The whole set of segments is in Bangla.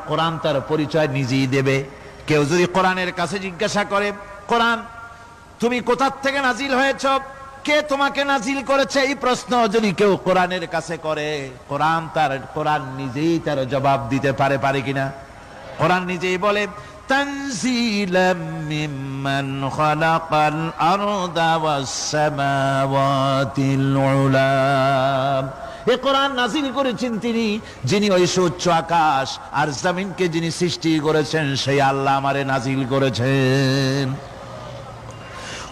কোরআন তার পরিচয় নিজেই দেবে। কেউ যদি কোরআনের কাছে জিজ্ঞাসা করে, কোরআন তুমি কোথা থেকে নাজিল হয়েছ, কে তোমাকে নাজিল করেছে, এই প্রশ্ন যদি কেউ কোরআনের কাছে করে, কোরআন নিজেই তার জবাব দিতে পারে কিনা? কোরআন নিজেই বলে, তানজিলাম মিম্মান খালাকাল আরদা ওয়াস সামাওয়াতিল উলা। এই কোরআন নাজিল করেছেন তিনি, যিনি ওই সুউচ্চ আকাশ আর জমিনকে যিনি সৃষ্টি করেছেন, সেই আল্লাহ আমারে নাজিল করেছেন।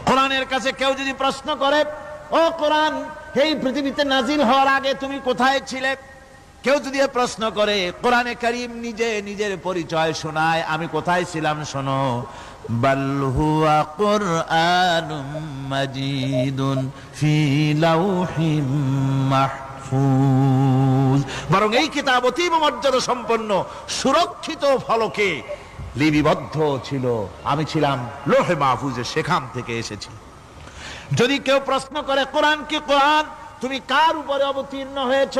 কোরআনের কাছে কেউ যদি প্রশ্ন করে, ও কোরআন, এই পৃথিবীতে নাজিল হওয়ার আগে তুমি কোথায় ছিলে, কেউ যদি প্রশ্ন করে, কোরআনে কারীম নিজে নিজের পরিচয় শোনায়, আমি কোথায় ছিলাম শোনো, বাল হুয়া কুরআনুম মাজিদুন ফি লাউহিম মাহফুজ। বরং এই কিতাব অতীব মর্যাদা সম্পন্ন সুরক্ষিত ফলকে লিপিবদ্ধ ছিল, আমি ছিলাম লোহে মাহফুজে, সেখান থেকে এসেছি। যদি কেউ প্রশ্ন করে, কোরআন কি, কোরআন তুমি কার উপরে অবতীর্ণ হয়েছ,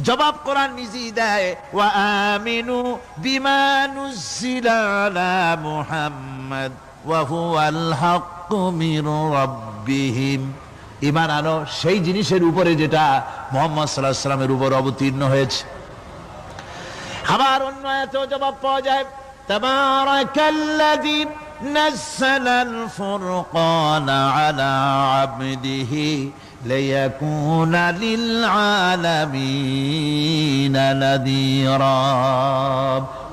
জবাব কোরআন নিজেই দেয়, ওয়া আমিনু বিমা নুজিলা আলা মুহাম্মাদ ওয়া হুয়াল হাক্কু মির রাব্বিহিম। ঈমান আনো সেই জিনিসের উপরে যেটা মুহাম্মদ সাল্লাল্লাহু আলাইহি ওয়াসাল্লামের উপর অবতীর্ণ হয়েছে। আবার অন্য আয়াতেও জবাব পাওয়া যায়, তাবারাকাল্লাযী নাযালাল ফুরকানা আলা আবদিহি লিয়াকুনা লিল আলামিনা নাযীরা।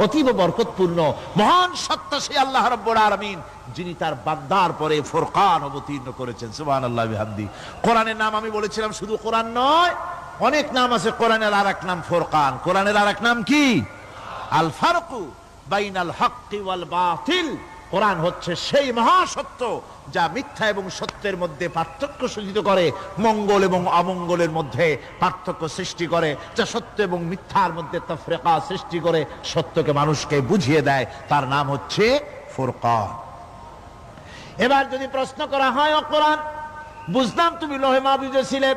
অতীব বরকতপূর্ণ মহান সত্তা সেই আল্লাহ রাব্বুল আলামিন, যিনি তার বান্দার পরে ফুরকান অবতীর্ণ করেছেন। সুবহানাল্লাহি বিহামদি। কোরআনের নাম আমি বলেছিলাম শুধু কোরআন নয়, অনেক নাম আছে। কোরআনের আরেক নাম ফুরকান। কোরআনের আরেক নাম কি? আল ফারকু বাইনাল হাক্কি ওয়াল বাতিল। কোরআন হচ্ছে সেই মহাসত্য যা মিথ্যা এবং সত্যের মধ্যে পার্থক্য সূচিত করে, মঙ্গল এবং অমঙ্গলের মধ্যে পার্থক্য সৃষ্টি করে, যা সত্য এবং মিথ্যার মধ্যে তাফরিকা সৃষ্টি করে, সত্যকে মানুষকে বুঝিয়ে দেয়, তার নাম হচ্ছে ফুরকান। এবার যদি প্রশ্ন করা হয়, ও কোরআন, বুঝলাম তুমি লোহে মাহফুজে ছিলে,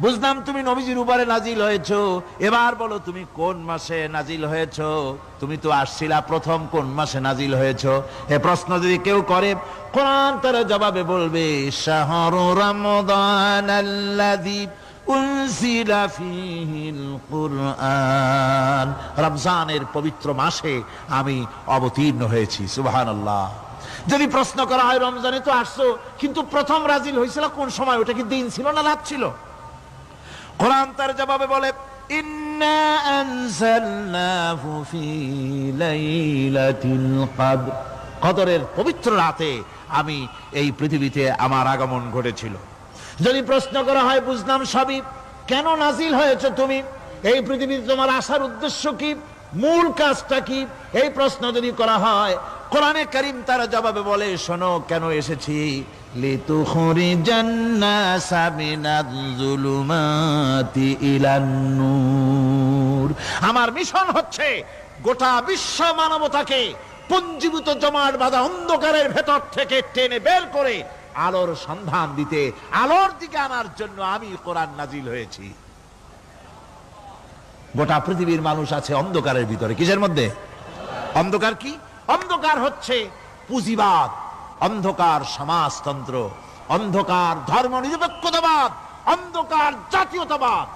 বুঝলাম তুমি নবীজির উপরে নাজিল হয়েছো, এবার বলো তুমি কোন মাসে নাজিল হয়েছো, তুমি তো আসছিলা প্রথম, কোন মাসে নাজিল হয়েছো? এ প্রশ্ন যদি কেউ করে, কোরআন তার জবাবে বলবে, শাহরু রমাদানাল্লাযী উনজিলা ফীহিল কুরআন। রমজানের পবিত্র মাসে আমি অবতীর্ণ হয়েছি। সুবহানাল্লাহ। যদি প্রশ্ন করা হয়, রমজানে তো আসছো, কিন্তু প্রথম নাজিল হয়েছিল কোন সময়, ওটা কি দিন ছিল না রাত ছিল? কোরআন তার জবাবে বলে, ইন্না আনজালনাহু ফি লাইলাতিল কদর। কদরের পবিত্র রাতে আমি এই পৃথিবীতে আমার আগমন ঘটেছিল। যদি প্রশ্ন করা হয়, বুঝলাম সবই, কেন নাজিল হয়েছে তুমি, এই পৃথিবীতে তোমার আসার উদ্দেশ্য কি, মূল কাজটা কি, এই প্রশ্ন যদি করা হয়, কোরআনে কারীম তার জবাবে বলে, শোনো কেন এসেছি, লিতুখরিজান নাসা মিনাজ যুলুমাতি ইলান নূর। আমার মিশন হচ্ছে গোটা বিশ্ব মানবতাকে পঞ্জীভূত জমাট বাঁধা অন্ধকারের ভেতর থেকে টেনে বের করে আলোর সন্ধান দিতে, আলোর দিকে আনার জন্য আমি কোরআন নাজিল হয়েছি। গোটা পৃথিবীর মানুষ আছে অন্ধকারের ভিতরে। কিসের মধ্যে? অন্ধকার কি? অন্ধকার হচ্ছে পুঁজিবাদ, অন্ধকার সমাজতন্ত্র, অন্ধকার ধর্ম নিরপেক্ষতাবাদ, অন্ধকার জাতীয়তাবাদ।